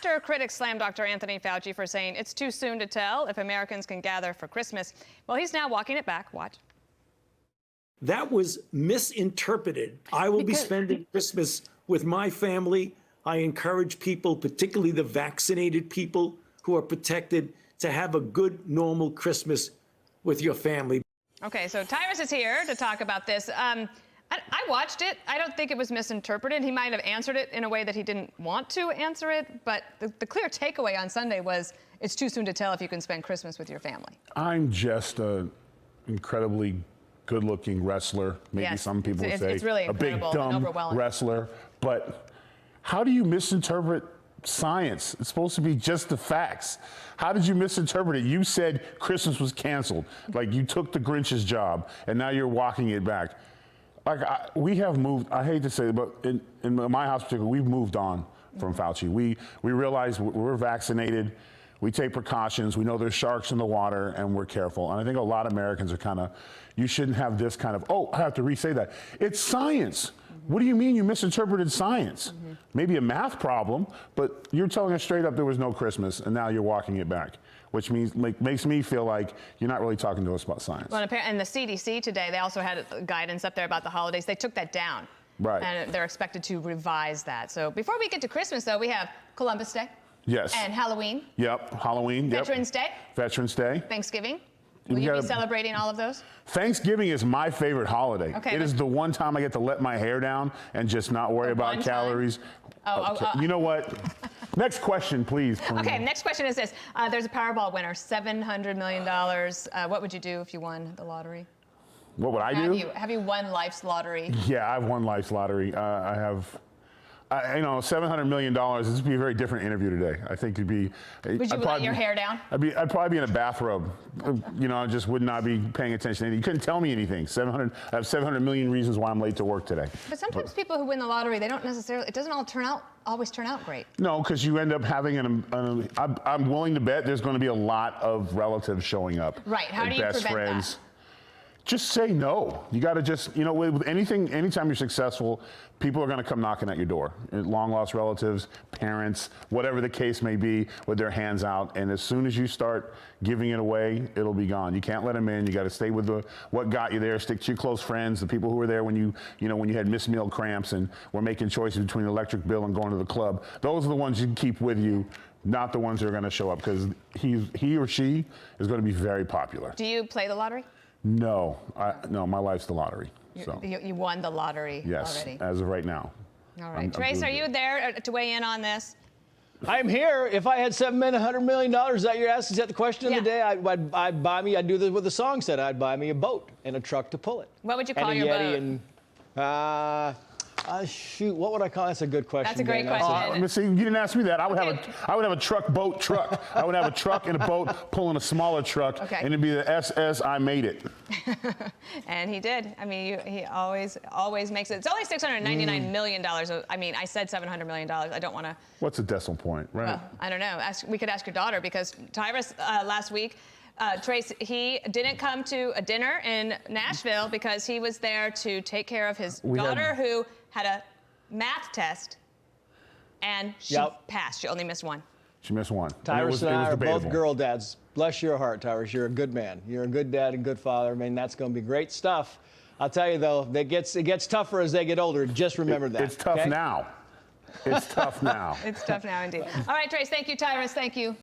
after critics slammed Dr. Anthony Fauci for saying it's too soon to tell if Americans can gather for Christmas, well, he's now walking it back. Watch. That was misinterpreted. I will be spending Christmas with my family. I encourage people, particularly the vaccinated people who are protected, to have a good, normal Christmas with your family. Okay, so Tyrus is here to talk about this. I watched it. I don't think it was misinterpreted. He might have answered it in a way that he didn't want to answer it, but the clear takeaway on Sunday was it's too soon to tell if you can spend Christmas with your family. I'm just an incredibly good-looking wrestler. Maybe yes, some people would say it's really a big, dumb wrestler. But how do you misinterpret science? It's supposed to be just the facts. How did you misinterpret it? You said Christmas was canceled. Like you took the Grinch's job, and now you're walking it back. Like we have moved. I hate to say it, but in my house particularly, we've moved on from Fauci. We realize we're vaccinated. We take precautions. We know there's sharks in the water, and we're careful. And I think a lot of Americans are kind of, you shouldn't have this kind of, oh, I have to re-say that. It's science. What do you mean you misinterpreted science? Maybe a math problem, but you're telling us straight up there was no Christmas, and now you're walking it back, which means makes me feel like you're not really talking to us about science. Well, and the CDC today, they also had guidance up there about the holidays. They took that down. Right. And they're expected to revise that. So before we get to Christmas, though, we have Columbus Day. Yes. And Halloween. Yep, Halloween. Veterans Day. Veterans Day. Thanksgiving. Will you be celebrating all of those? Thanksgiving is my favorite holiday. Okay, it is the one time I get to let my hair down and just not worry about calories. You know what? Next question, please. Okay, next question is this. There's a Powerball winner, $700 million. What would you do if you won the lottery? What would I do? Have you won life's lottery? Yeah, I've won life's lottery. I have... $700 million. This would be a very different interview today. I think it'd be. Would you let your hair down? I'd probably be in a bathrobe. I just would not be paying attention to anything. You couldn't tell me anything. I have 700 million reasons why I'm late to work today. But sometimes people who win the lottery, they don't necessarily. It doesn't always turn out great. No, because you end up having I'm willing to bet there's going to be a lot of relatives showing up. Right. How do you prevent that? Just say no. You got to just, with anything, anytime you're successful, people are going to come knocking at your door. Long lost relatives, parents, whatever the case may be, with their hands out. And as soon as you start giving it away, it'll be gone. You can't let them in. You got to stay with what got you there. Stick to your close friends, the people who were there when you had missed meal cramps and were making choices between an electric bill and going to the club. Those are the ones you can keep with you, not the ones that are going to show up, because he or she is going to be very popular. Do you play the lottery? No, no, my life's the lottery. So. You won the lottery already? Yes, as of right now. All right. Trace, are you there to weigh in on this? I'm here. If I had $700 million, is that your ask? Is that the question of the day? I'd do this what the song said. I'd buy me a boat and a truck to pull it. What would you call your boat? Shoot, what would I call it? That's a good question. That's a great question. Let me see. You didn't ask me that. I would have a truck. I would have a truck and a boat pulling a smaller truck, and it'd be the SS. I made it. And he did. I mean, he always makes it. It's only $699 million. I mean, I said $700 million. I don't want to. What's the decimal point, right? Well, I don't know. We could ask your daughter, because Tyrus last week. Trace, he didn't come to a dinner in Nashville because he was there to take care of his daughter who had a math test, and she passed. She only missed one. She missed one. Tyrus and I are both girl dads. Bless your heart, Tyrus. You're a good man. You're a good dad and good father. I mean, that's going to be great stuff. I'll tell you, though, it gets tougher as they get older. Just remember that. It's tough now. It's tough now. It's tough now, indeed. All right, Trace, thank you. Tyrus, thank you.